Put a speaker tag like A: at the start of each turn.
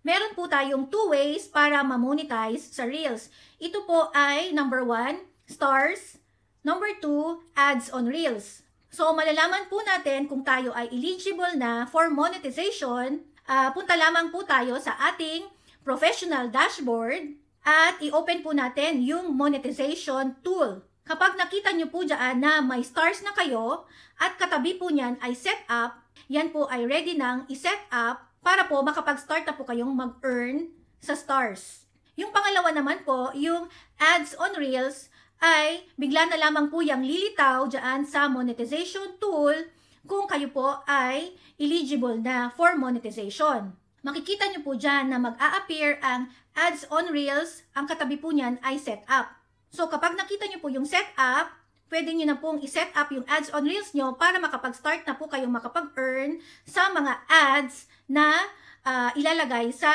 A: meron po tayong 2 ways para ma-monetize sa Reels. Ito po ay number 1, stars. Number 2, ads on Reels. So, malalaman po natin kung tayo ay eligible na for monetization. Punta lamang po tayo sa ating professional dashboard at i-open po natin yung monetization tool. Kapag nakita nyo po dyan na may stars na kayo at katabi po niyan ay setup, yan po ay ready nang i-set up para po makapag-start na po kayong mag-earn sa stars. Yung pangalawa naman po, yung ads on Reels, ay bigla na lamang po yung lilitaw dyan sa monetization tool kung kayo po ay eligible na for monetization. Makikita nyo po dyan na mag-a-appear ang ads on Reels, ang katabi po niyan ay setup. So kapag nakita nyo po yung setup, pwede nyo na pong i-set up yung ads on Reels nyo para makapag-start na po kayong makapag-earn sa mga ads na ilalagay sa